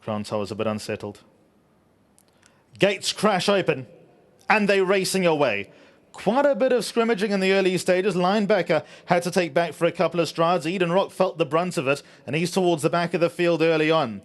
Crown Tower's a bit unsettled. Gates crash open, and they're racing away. Quite a bit of scrimmaging in the early stages. Linebacker had to take back for a couple of strides. Eden Rock felt the brunt of it, and he's towards the back of the field early on.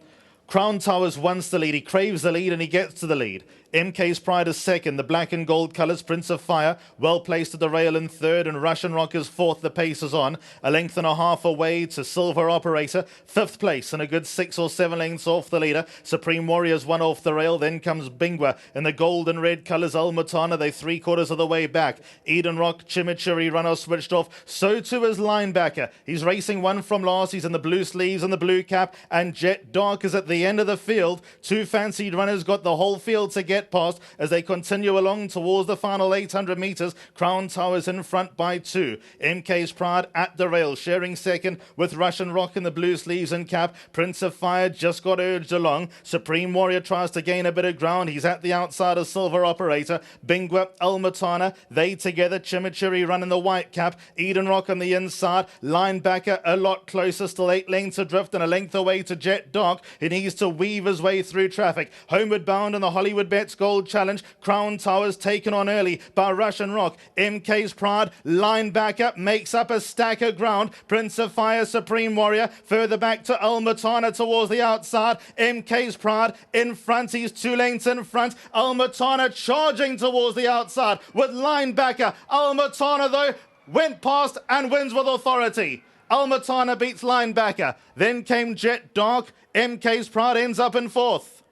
Crown Towers wants the lead. He craves the lead, and he gets to the lead. MK's Pride is second. The black and gold colours, Prince of Fire, well placed at the rail in third, and Russian Rock is fourth. The pace is on. A length and a half away to Silver Operator. Fifth place, and a good 6 or 7 lengths off the leader. Supreme Warriors one off the rail. Then comes Bingwa in the gold and red colours. MUTHANA, they 3/4 of the way back. Eden Rock, Chimichurri runner switched off. So too is Linebacker. He's racing one from last. He's in the blue sleeves and the blue cap. And Jet Dark is at the end of the field. Two fancied runners got the whole field to get past as they continue along towards the final 800 metres. Crown Towers in front by 2. MK's Pride at the rail, sharing second with Russian Rock in the blue sleeves and cap. Prince of Fire just got urged along. Supreme Warrior tries to gain a bit of ground. He's at the outside of Silver Operator. Bingwa, MUTHANA, they together. Chimichurri running the white cap. Eden Rock on the inside. Linebacker a lot closer, still 8 lengths adrift and a length away to Jet Dark. He needs to weave his way through traffic. Homeward bound in the Hollywoodbets Gold Challenge. Crown Towers taken on early by Russian Rock. MK's Pride, Linebacker makes up a stack of ground. Prince of Fire, Supreme Warrior further back to MUTHANA towards the outside. MK's Pride in front. He's 2 lengths in front. MUTHANA charging towards the outside with Linebacker. MUTHANA though went past and wins with authority. MUTHANA beats Linebacker. Then came Jet Dark. MK's Pride ends up in 4th.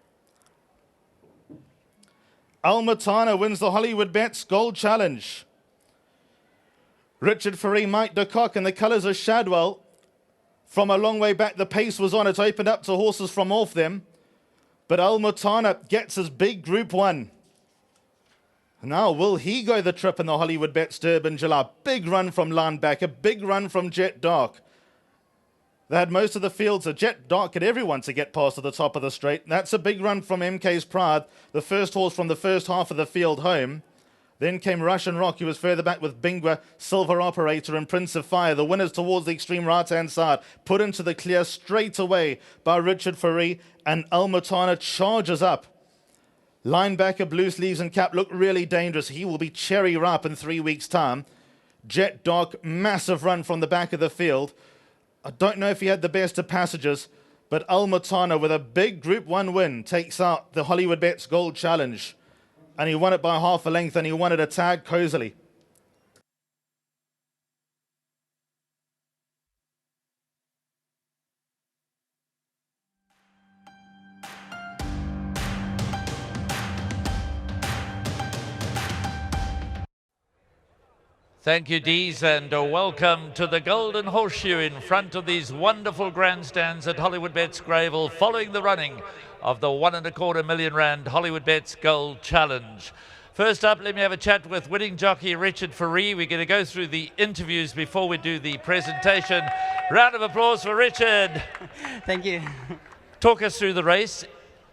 MUTHANA wins the Hollywoodbets Gold Challenge. Richard Ferree, Mike de Kock, and the colours of Shadwell. From a long way back, the pace was on. It opened up to horses from off them. But MUTHANA gets his big Group 1. Now, will he go the trip in the Hollywoodbets Durban July? Big run from Linebacker, big run from Jet Dark. They had most of the fields. A Jet Dark had everyone to get past to the top of the straight. That's a big run from MK's Pride, the first horse from the first half of the field home. Then came Russian Rock, who was further back with Bingwa, Silver Operator, and Prince of Fire. The winners towards the extreme right-hand side, put into the clear straight away by Richard Ferree, and MUTHANA charges up. Linebacker, blue sleeves and cap look really dangerous. He will be cherry ripe in 3 weeks' time. Jet Dark, massive run from the back of the field. I don't know if he had the best of passages, but MUTHANA with a big Group 1 win takes out the Hollywoodbets Gold Challenge. And he won it by half a length, and he won it a tag cozily. Thank you, Dees, and welcome to the Golden Horseshoe in front of these wonderful grandstands at Hollywoodbets Greyville, following the running of the R1.25 million Hollywoodbets Gold Challenge. First up, let me have a chat with winning jockey Richard Ferree. We're going to go through the interviews before we do the presentation. Round of applause for Richard. Thank you. Talk us through the race.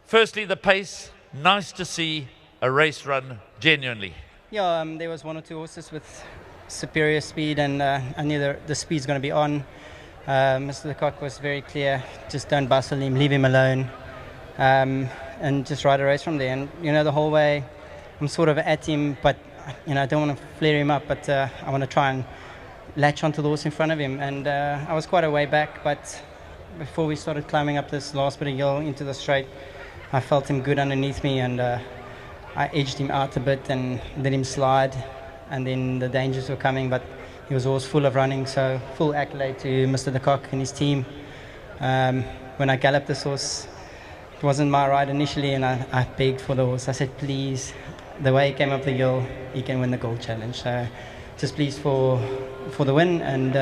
Firstly, the pace. Nice to see a race run genuinely. Yeah, there was 1 or 2 horses with superior speed, and I knew the speed's going to be on. Mr. Lecoq was very clear, just don't bustle him, leave him alone, and just ride a race from there. And the whole way I'm sort of at him, but I don't want to flare him up, but I want to try and latch onto the horse in front of him. And I was quite a way back, but before we started climbing up this last bit of hill into the straight, I felt him good underneath me, and I edged him out a bit and let him slide. And then the dangers were coming, but he was always full of running, so full accolade to Mr. Lecoq and his team. When I galloped this horse, it wasn't my ride initially, and I begged for the horse. I said, please, the way he came up the hill, he can win the Gold Challenge. So just pleased for the win, and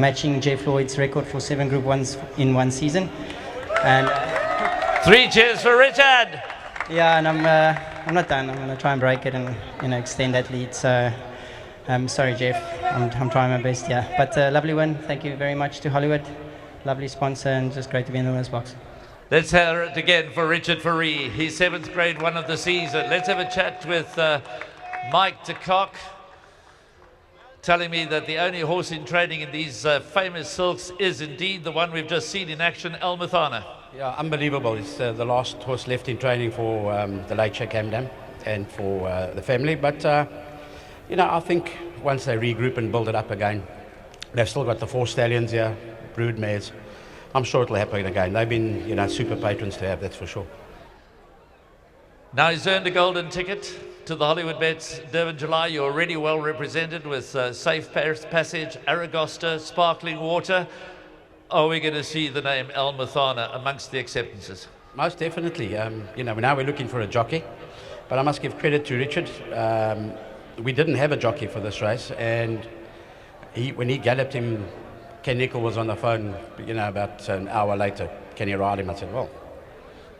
matching Jeff Lloyd's record for 7 Group 1s in 1 season. And 3 cheers for Richard. Yeah, and I'm not done. I'm going to try and break it and extend that lead. So sorry, Jeff. I'm trying my best, yeah. But lovely win. Thank you very much to Hollywood. Lovely sponsor, and just great to be in the winner's box. Let's hear it again for Richard Ferree, his 7th grade 1 of the season. Let's have a chat with Mike de Kock, telling me that the only horse in training in these famous silks is indeed the one we've just seen in action, MUTHANA. Yeah, unbelievable. It's the last horse left in training for the late Sheikh Hamdan and for the family. But, I think once they regroup and build it up again, they've still got the 4 stallions here, brood mares. I'm sure it'll happen again. They've been, super patrons to have, that's for sure. Now he's earned a golden ticket to the Hollywoodbets Durban July. You're already well represented with Safe Passage, Aragosta, Sparkling Water. Are we going to see the name MUTHANA amongst the acceptances? Most definitely. Now we're looking for a jockey, but I must give credit to Richard. We didn't have a jockey for this race, and when he galloped him, Ken Nicol was on the phone, about an hour later. Can he ride him? I said, well,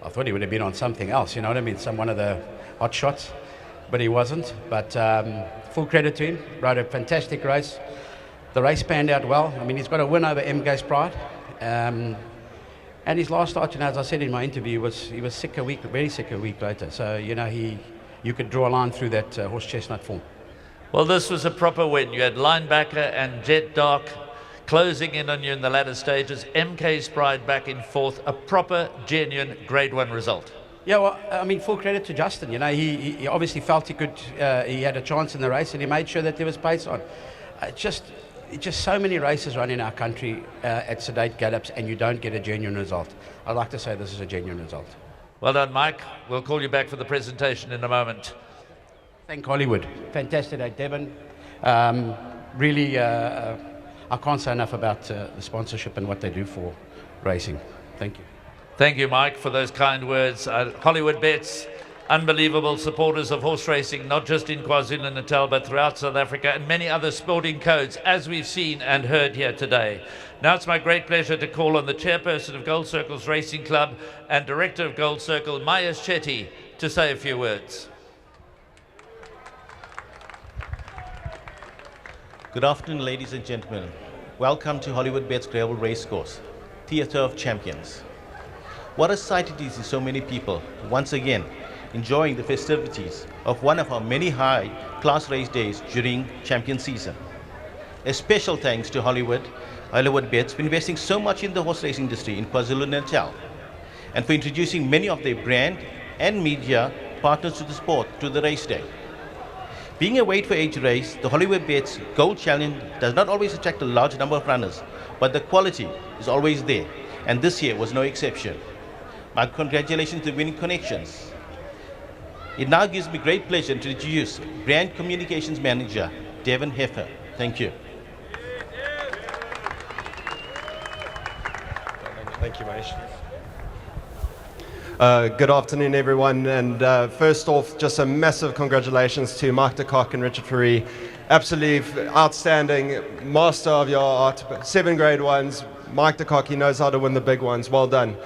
I thought he would have been on something else, you know what I mean? One of the hot shots, but he wasn't. But full credit to him. Rode a fantastic race. The race panned out well. I mean, he's got a win over MG's Pride. And his last start, as I said in my interview, he was sick very sick a week later. So, you could draw a line through that horse chestnut form. Well, this was a proper win. You had Linebacker and Jet Dark closing in on you in the latter stages. MK's Pride back in 4th. A proper, genuine Grade 1 result. Yeah, well, I mean, full credit to Justin. He obviously felt he had a chance in the race, and he made sure that there was pace on. Just so many races run in our country at sedate gallops, and you don't get a genuine result. I'd like to say this is a genuine result. Well done, Mike. We'll call you back for the presentation in a moment. Thank Hollywood. Fantastic day, Devon. Really, I can't say enough about the sponsorship and what they do for racing. Thank you. Thank you, Mike, for those kind words. Hollywoodbets, unbelievable supporters of horse racing, not just in KwaZulu-Natal, but throughout South Africa, and many other sporting codes, as we've seen and heard here today. Now it's my great pleasure to call on the chairperson of Gold Circle's Racing Club and director of Gold Circle, Maya Shetty, to say a few words. Good afternoon, ladies and gentlemen. Welcome to Hollywoodbets Greyville Racecourse, Theatre of Champions. What a sight it is to so many people, once again, enjoying the festivities of one of our many high-class race days during champion season. A special thanks to Hollywoodbets for investing so much in the horse racing industry in KwaZulu-Natal, and for introducing many of their brand and media partners to the sport to the race day. Being a weight-for-age race, the Hollywoodbets Gold Challenge does not always attract a large number of runners, but the quality is always there, and this year was no exception. My congratulations to Winning Connections. It now gives me great pleasure to introduce Brand Communications Manager, Devon Heffer. Thank you. Thank you, Manish. Good afternoon, everyone. And first off, just a massive congratulations to Mark de Kock and Richard Fourie. Absolutely outstanding, master of your art. 7 Grade 1s. Mike de Kock, he knows how to win the big ones. Well done.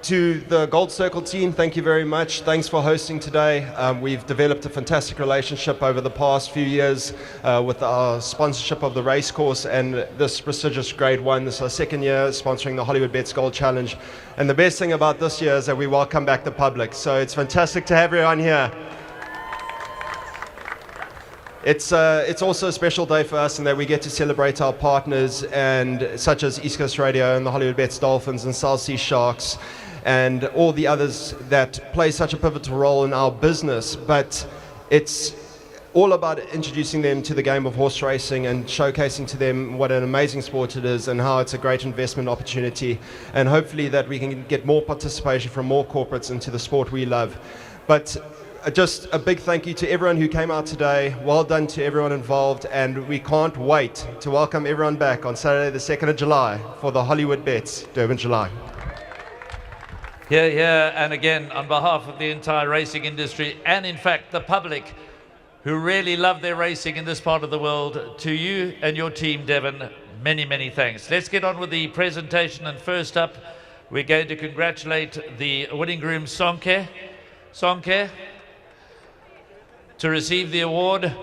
To the Gold Circle team, thank you very much. Thanks for hosting today. We've developed a fantastic relationship over the past few years with our sponsorship of the race course and this prestigious Grade 1. This is our 2nd year sponsoring the Hollywoodbets Gold Challenge. And the best thing about this year is that we welcome back the public. So it's fantastic to have everyone here. It's also a special day for us in that we get to celebrate our partners, and such as East Coast Radio and the Hollywoodbets Dolphins and South Sea Sharks and all the others that play such a pivotal role in our business. But it's all about introducing them to the game of horse racing and showcasing to them what an amazing sport it is and how it's a great investment opportunity, and hopefully that we can get more participation from more corporates into the sport we love. But just a big thank you to everyone who came out today. Well done to everyone involved, and we can't wait to welcome everyone back on Saturday the 2nd of July for the Hollywoodbets Durban July. Here, and again, on behalf of the entire racing industry and, in fact, the public who really love their racing in this part of the world, to you and your team, Devon, many, many thanks. Let's get on with the presentation, and first up, we're going to congratulate the winning groom, Sonke, to receive the award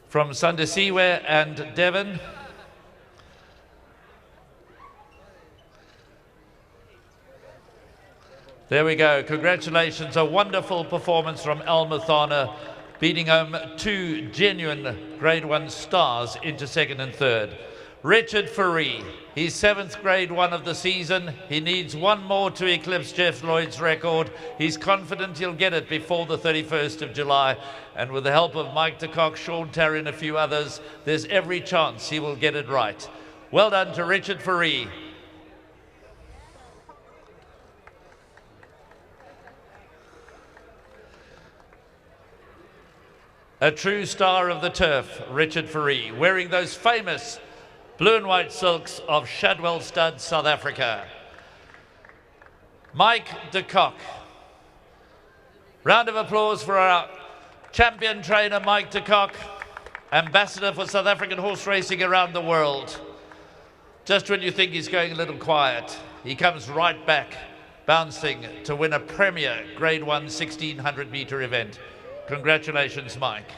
from Sandisiwe and Devon. There we go. Congratulations. A wonderful performance from MUTHANA, beating home 2 genuine Grade 1 stars into 2nd and 3rd. Richard Faree, his 7th Grade 1 of the season. He needs one more to eclipse Jeff Lloyd's record. He's confident he'll get it before the 31st of July. And with the help of Mike de Kock, Sean Terry and a few others, there's every chance he will get it right. Well done to Richard Faree. A true star of the turf, Richard Faree, wearing those famous blue and white silks of Shadwell Stud, South Africa. Mike de Kock. Round of applause for our champion trainer, Mike de Kock, ambassador for South African horse racing around the world. Just when you think he's going a little quiet, he comes right back, bouncing to win a premier Grade 1 1600 meter event. Congratulations, Mike.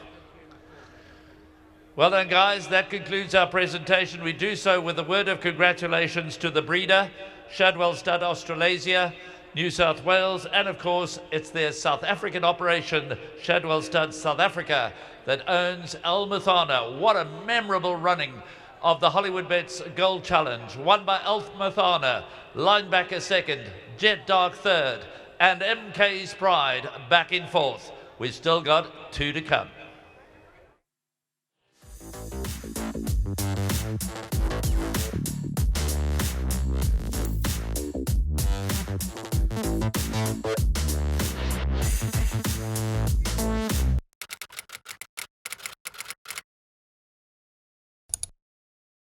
Well done, guys. That concludes our presentation. We do so with a word of congratulations to the breeder, Shadwell Stud Australasia, New South Wales, and of course, it's their South African operation, Shadwell Stud South Africa, that owns MUTHANA. What a memorable running of the Hollywoodbets Gold Challenge, won by MUTHANA, Linebacker second, Jet Dark third, and MK's Pride back in fourth. We've still got 2 to come.